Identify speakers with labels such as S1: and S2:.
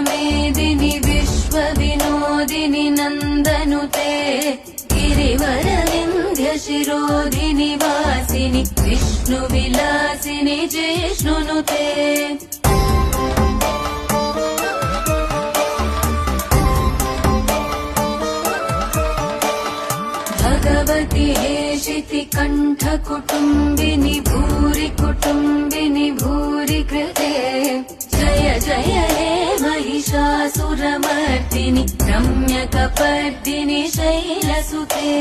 S1: मेदिनि विश्वविनोदिनि नन्दनुते गिरिवरविन्ध्य शिरोधिनि वासिनि विष्णुविलासिनि जिष्णुनुते भगवति हेशिति कण्ठ कुटुम्बिनि भूरि कुटुम्बिनि भूरि कृते जय जय हे महिषासुरमर्दिनि रम्यकपर्दिनि शैलसुते।